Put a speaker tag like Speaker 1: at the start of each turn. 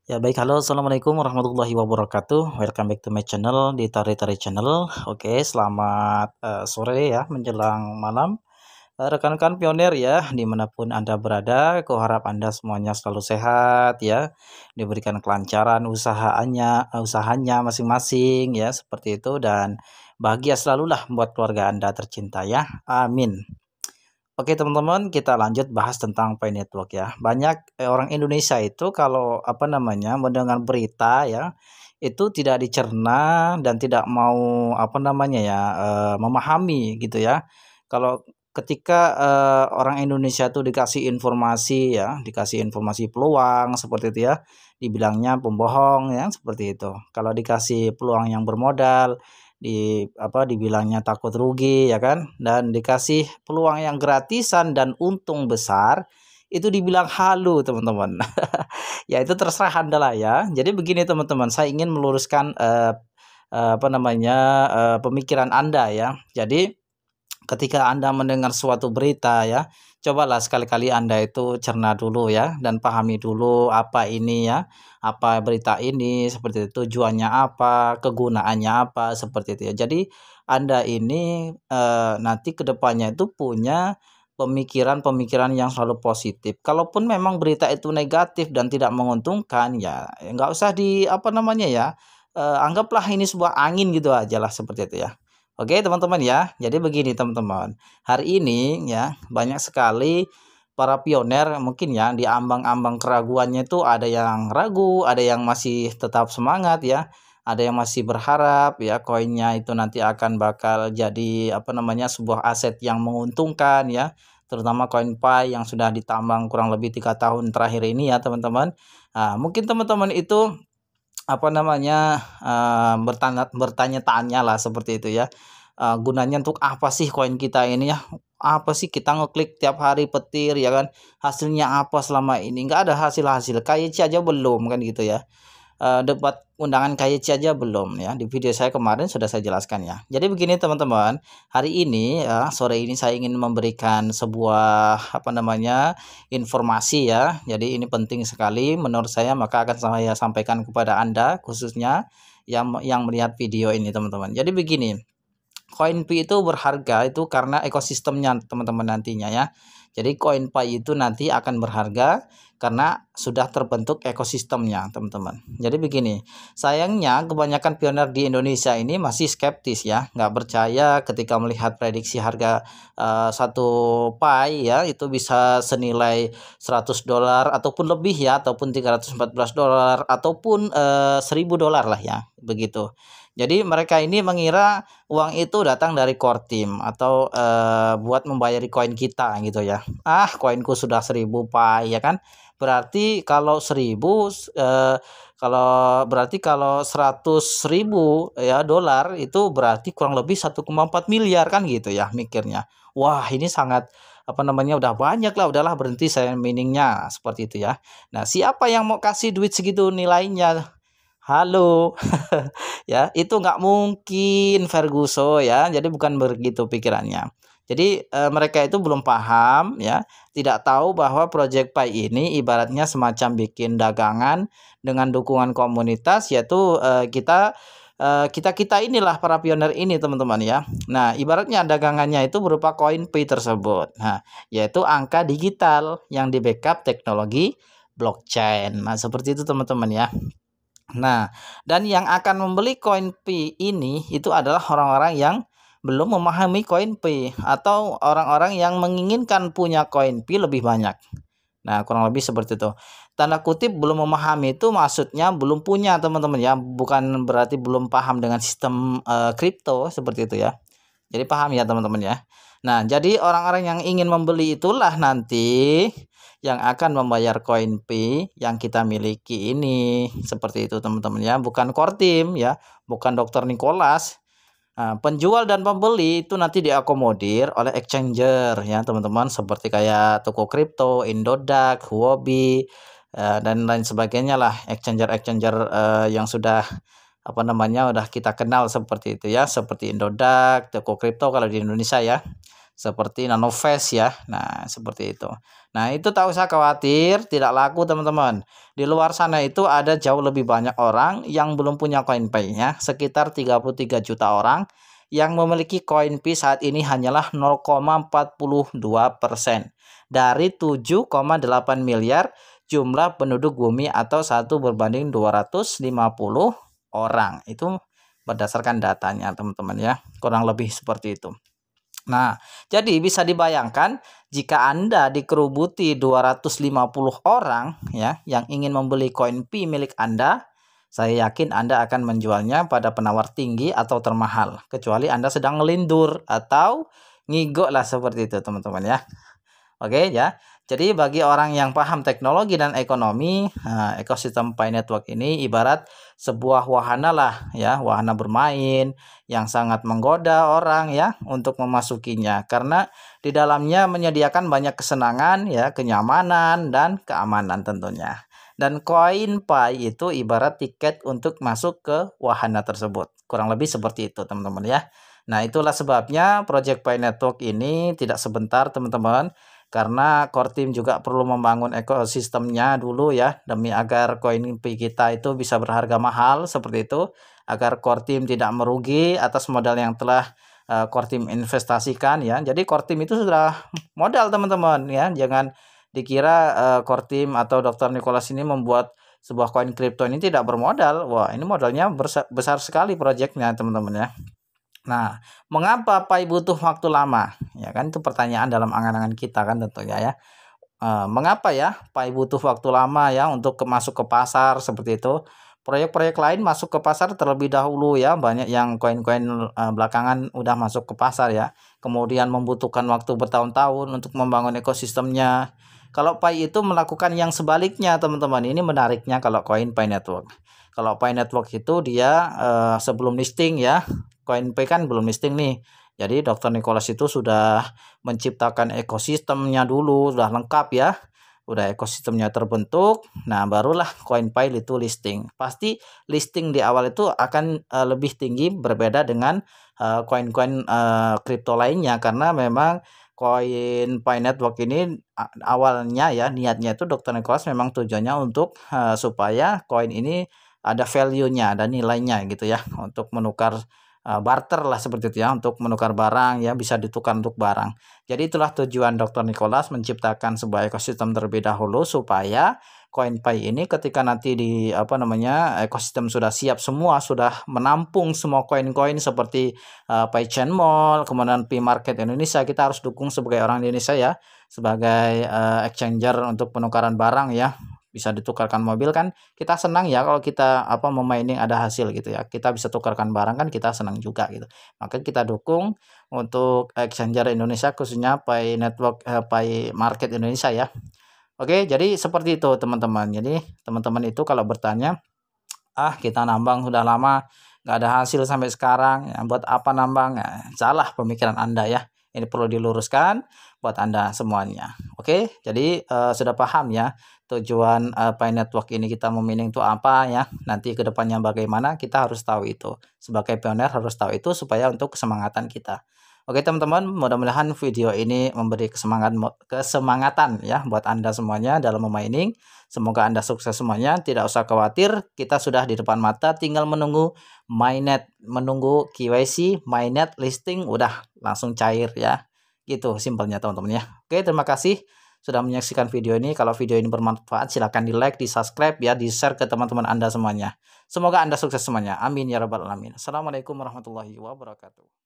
Speaker 1: Ya baik, halo assalamualaikum warahmatullahi wabarakatuh. Welcome back to my channel di Tari Tari Channel. Oke, selamat sore ya menjelang malam. Rekan-rekan pionir ya dimanapun Anda berada, aku harap Anda semuanya selalu sehat ya, diberikan kelancaran usahanya masing-masing ya seperti itu, dan bahagia selalulah buat keluarga Anda tercinta ya. Amin. Oke teman-teman, kita lanjut bahas tentang pay network ya. Banyak orang Indonesia itu kalau mendengar berita ya, itu tidak dicerna dan tidak mau memahami gitu ya. Kalau ketika orang Indonesia itu dikasih informasi ya, dikasih informasi peluang seperti itu ya, dibilangnya pembohong ya seperti itu. Kalau dikasih peluang yang bermodal, dibilangnya takut rugi ya kan, dan dikasih peluang yang gratisan dan untung besar itu dibilang halu teman-teman. Ya itu terserah Anda lah ya. Jadi begini teman-teman, saya ingin meluruskan pemikiran Anda ya. Jadi ketika Anda mendengar suatu berita ya, cobalah sekali-kali Anda itu cerna dulu ya, dan pahami dulu apa ini ya, apa berita ini, seperti itu, tujuannya apa, kegunaannya apa, seperti itu ya. Jadi Anda ini nanti kedepannya itu punya pemikiran-pemikiran yang selalu positif. Kalaupun memang berita itu negatif dan tidak menguntungkan ya, nggak usah anggaplah ini sebuah angin gitu aja lah seperti itu ya. Oke teman-teman ya, jadi begini teman-teman, hari ini ya banyak sekali para pioner mungkin ya di ambang-ambang keraguannya itu, ada yang ragu, ada yang masih tetap semangat ya, ada yang masih berharap ya koinnya itu nanti akan bakal jadi sebuah aset yang menguntungkan ya, terutama koin Pi yang sudah ditambang kurang lebih 3 tahun terakhir ini ya teman-teman. Nah, mungkin teman-teman itu bertanya-tanya lah seperti itu ya. Gunanya untuk apa sih koin kita ini ya? Apa sih kita ngeklik tiap hari petir ya kan? Hasilnya apa selama ini? Nggak ada hasil-hasil. KYC aja belum kan gitu ya. Debat undangan KYC aja belum ya. Di video saya kemarin sudah saya jelaskan ya. Jadi begini teman-teman, hari ini ya, sore ini saya ingin memberikan sebuah informasi ya. Jadi ini penting sekali menurut saya, maka akan saya sampaikan kepada Anda khususnya yang melihat video ini teman-teman. Jadi begini, koin Pi itu berharga itu karena ekosistemnya teman-teman nantinya ya. Jadi koin Pi itu nanti akan berharga karena sudah terbentuk ekosistemnya teman-teman. Jadi begini, sayangnya kebanyakan pioner di Indonesia ini masih skeptis ya, nggak percaya ketika melihat prediksi harga satu Pi ya itu bisa senilai $100 ataupun lebih ya, ataupun $314 ataupun $1.000 lah ya begitu. Jadi mereka ini mengira uang itu datang dari core team atau buat membayari koin kita gitu ya. Koinku sudah 1.000 Pi ya kan. Berarti kalau 1.000 kalau 100.000 ya dolar itu berarti kurang lebih 1,4 miliar kan gitu ya mikirnya. Wah, ini sangat udah banyak lah, udahlah berhenti saya miningnya seperti itu ya. Nah, siapa yang mau kasih duit segitu nilainya? Halo. Ya, itu nggak mungkin Ferguson ya. Jadi bukan begitu pikirannya. Jadi mereka itu belum paham ya, tidak tahu bahwa Project Pi ini ibaratnya semacam bikin dagangan dengan dukungan komunitas, yaitu kita inilah para pionir ini teman-teman ya. Nah, ibaratnya dagangannya itu berupa koin Pi tersebut. Nah, yaitu angka digital yang di backup teknologi blockchain. Nah, seperti itu teman-teman ya. Nah, dan yang akan membeli koin Pi ini itu adalah orang-orang yang belum memahami koin Pi atau orang-orang yang menginginkan punya koin Pi lebih banyak. Nah, kurang lebih seperti itu. Tanda kutip belum memahami itu maksudnya belum punya teman-teman ya, bukan berarti belum paham dengan sistem kripto seperti itu ya. Jadi paham ya teman-teman ya. Nah, jadi orang-orang yang ingin membeli itulah nanti yang akan membayar koin Pi yang kita miliki ini. Seperti itu teman-teman ya, bukan core team ya, bukan Dr. Nicholas. Nah, penjual dan pembeli itu nanti diakomodir oleh exchanger ya teman-teman, seperti kayak toko kripto, Indodax, Huobi, dan lain sebagainya lah, exchanger-exchanger yang sudah udah kita kenal seperti itu ya, seperti Indodax, toko kripto kalau di Indonesia ya. seperti Nanovest ya. Nah, seperti itu. Nah, itu tak usah khawatir, tidak laku teman-teman. Di luar sana itu ada jauh lebih banyak orang yang belum punya CoinPay ya, sekitar 33 juta orang yang memiliki CoinPay saat ini hanyalah 0,42% dari 7,8 miliar jumlah penduduk bumi atau 1/250 orang. Itu berdasarkan datanya teman-teman ya, kurang lebih seperti itu. Nah, jadi bisa dibayangkan jika Anda dikerubuti 250 orang ya yang ingin membeli CoinPay milik Anda, saya yakin Anda akan menjualnya pada penawar tinggi atau termahal, kecuali Anda sedang ngelindur atau ngigok lah seperti itu teman-teman ya. Oke ya. Jadi bagi orang yang paham teknologi dan ekonomi, ekosistem Pi Network ini ibarat sebuah wahana lah ya, wahana bermain yang sangat menggoda orang ya untuk memasukinya karena di dalamnya menyediakan banyak kesenangan ya, kenyamanan dan keamanan tentunya. Dan koin Pi itu ibarat tiket untuk masuk ke wahana tersebut. Kurang lebih seperti itu teman-teman ya. Nah, itulah sebabnya Project Pi Network ini tidak sebentar teman-teman, karena core team juga perlu membangun ekosistemnya dulu ya, demi agar koin Pi kita itu bisa berharga mahal seperti itu, agar core team tidak merugi atas modal yang telah core team investasikan ya. Jadi core team itu sudah modal teman-teman ya, jangan dikira core team atau Dr. Nicholas ini membuat sebuah koin kripto ini tidak bermodal. Wah, ini modalnya besar sekali proyeknya teman-teman ya. Nah, mengapa Pi butuh waktu lama? Ya kan itu pertanyaan dalam angan-angan kita kan tentunya ya. Mengapa ya Pi butuh waktu lama ya untuk masuk ke pasar seperti itu? Proyek-proyek lain masuk ke pasar terlebih dahulu ya, banyak yang koin-koin belakangan udah masuk ke pasar ya. Kemudian membutuhkan waktu bertahun-tahun untuk membangun ekosistemnya. Kalau Pi itu melakukan yang sebaliknya teman-teman. Ini menariknya kalau koin Pi Network. Kalau Pi Network itu dia sebelum listing ya, CoinPay kan belum listing nih. Jadi Dr. Nicholas itu sudah menciptakan ekosistemnya dulu, sudah lengkap ya. Udah ekosistemnya terbentuk, nah barulah CoinPay itu listing. Pasti listing di awal itu akan lebih tinggi berbeda dengan koin-koin kripto lainnya karena memang koin Pi Network ini awalnya ya niatnya itu Dr. Nicholas memang tujuannya untuk supaya koin ini ada value-nya, ada nilainya gitu ya untuk menukar barter lah seperti itu ya, untuk menukar barang ya, bisa ditukar untuk barang. Jadi itulah tujuan Dr. Nicholas menciptakan sebuah ekosistem terlebih dahulu supaya CoinPay ini ketika nanti di ekosistem sudah siap semua, sudah menampung semua koin-koin seperti PiChain Mall, kemudian Pi Market Indonesia, kita harus dukung sebagai orang Indonesia ya, sebagai exchanger untuk penukaran barang ya, bisa ditukarkan mobil kan kita senang ya kalau kita memining ada hasil gitu ya, kita bisa tukarkan barang kan kita senang juga gitu, maka kita dukung untuk exchanger Indonesia khususnya Pi Network, Pi Market Indonesia ya. Oke, jadi seperti itu teman-teman. Jadi teman-teman itu kalau bertanya, kita nambang sudah lama nggak ada hasil sampai sekarang ya, buat apa nambang ya, salah pemikiran Anda ya, ini perlu diluruskan buat Anda semuanya. Oke, jadi sudah paham ya tujuan Pi Network ini kita memining itu apa ya, nanti kedepannya bagaimana kita harus tahu itu, sebagai pioner harus tahu itu supaya untuk kesemangatan kita. Oke teman-teman, mudah-mudahan video ini memberi kesemangatan ya buat Anda semuanya dalam memining. Semoga Anda sukses semuanya, tidak usah khawatir, kita sudah di depan mata, tinggal menunggu mainnet, menunggu KYC, mainnet listing udah langsung cair ya. Gitu simpelnya teman-teman ya. Oke, terima kasih sudah menyaksikan video ini. Kalau video ini bermanfaat silahkan di like, di subscribe ya, di share ke teman-teman Anda semuanya. Semoga Anda sukses semuanya. Amin ya rabbal alamin. Assalamualaikum warahmatullahi wabarakatuh.